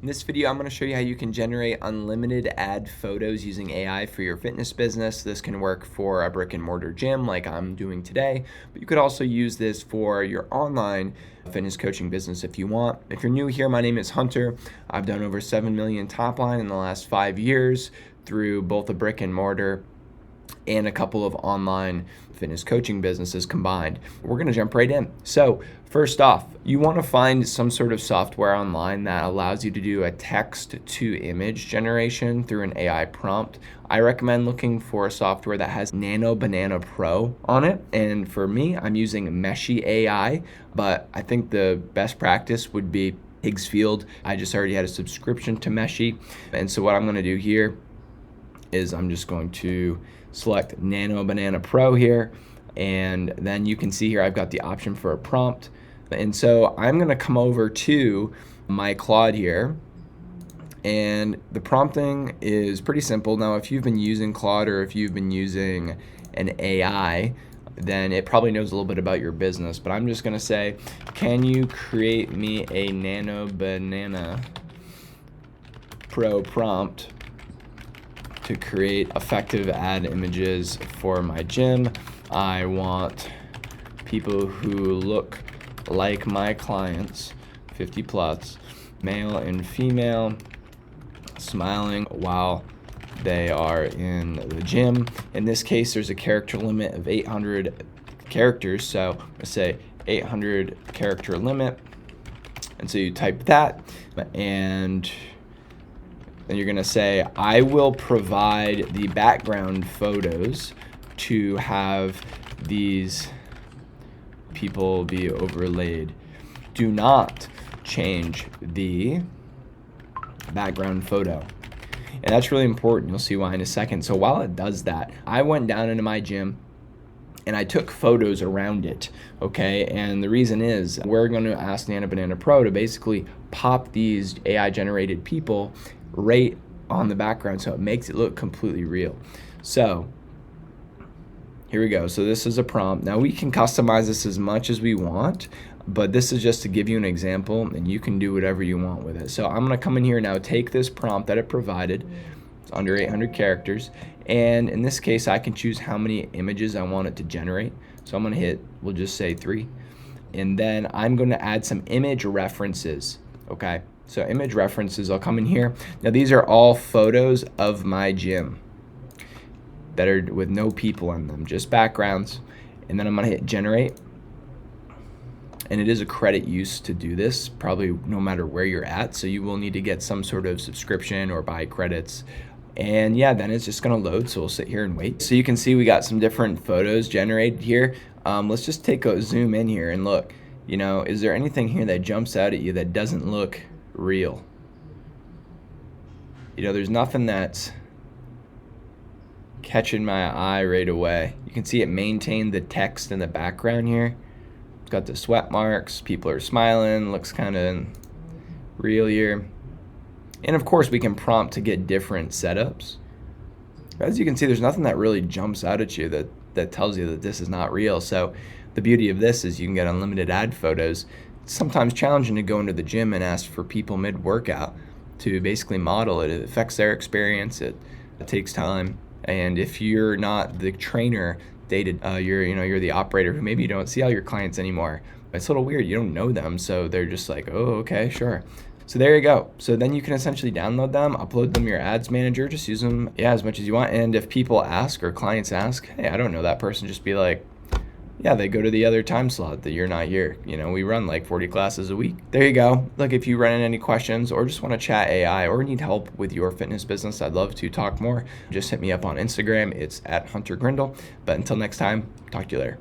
In this video, I'm going to show you how you can generate unlimited ad photos using AI for your fitness business. This can work for a brick and mortar gym like I'm doing today, but you could also use this for your online fitness coaching business if you want. If you're new here, my name is Hunter. I've done over 7 million top line in the last 5 years through both a brick and mortar and a couple of online fitness coaching businesses combined. We're going to jump right in. So first off, you want to find some sort of software online that allows you to do a text to image generation through an AI prompt. I recommend looking for a software that has Nano Banana Pro on it. And for me, I'm using Meshy AI, but I think the best practice would be Higgsfield. I just already had a subscription to Meshy. And so what I'm going to do here is I'm just going to select Nano Banana Pro here, and then you can see here I've got the option for a prompt. And so I'm going to come over to my Claude here, and the prompting is pretty simple. Now, if you've been using Claude or if you've been using an AI, then it probably knows a little bit about your business, but I'm just going to say, can you create me a Nano Banana Pro prompt to create effective ad images for my gym? I want people who look like my clients, 50 plus, male and female, smiling while they are in the gym. In this case, there's a character limit of 800 characters, so let's say 800 character limit. And so you type that, and then you're gonna say, I will provide the background photos to have these people be overlaid. Do not change the background photo. And that's really important. You'll see why in a second. So while it does that, I went down into my gym and I took photos around it, okay? And the reason is we're gonna ask Nano Banana Pro to basically pop these AI-generated people right on the background so it makes it look completely real. So here we go. So this is a prompt. Now we can customize this as much as we want, but this is just to give you an example, and you can do whatever you want with it. So I'm gonna come in here now, take this prompt that it provided. It's under 800 characters. And in this case, I can choose how many images I want it to generate. So I'm gonna hit, we'll just say 3. And then I'm gonna add some image references, okay? So image references, I'll come in here. Now these are all photos of my gym that are with no people in them, just backgrounds. And then I'm gonna hit generate. And it is a credit use to do this, probably no matter where you're at. So you will need to get some sort of subscription or buy credits. And yeah, then it's just gonna load. So we'll sit here and wait. So you can see we got some different photos generated here. Let's just take a zoom in here and look, you know, is there anything here that jumps out at you that doesn't look real? You know, there's nothing that's catching my eye right away. You can see it maintained the text in the background here. It's got the sweat marks, people are smiling, looks kind of real here. And of course we can prompt to get different setups. As you can see, there's nothing that really jumps out at you that tells you that this is not real. So the beauty of this is you can get unlimited ad photos. It's sometimes challenging to go into the gym and ask for people mid-workout to basically model it. It affects their experience. It takes time. And if you're not the trainer, you're the operator who maybe you don't see all your clients anymore. It's a little weird. You don't know them, so they're just like, oh, okay, sure. So there you go. So then you can essentially download them, upload them to your ads manager, just use them, as much as you want. And if people ask or clients ask, hey, I don't know that person, just be like, yeah, they go to the other time slot that you're not here. You know, we run like 40 classes a week. There you go. Look, if you run into any questions or just want to chat AI or need help with your fitness business, I'd love to talk more. Just hit me up on Instagram. It's @HunterGrindle. But until next time, talk to you later.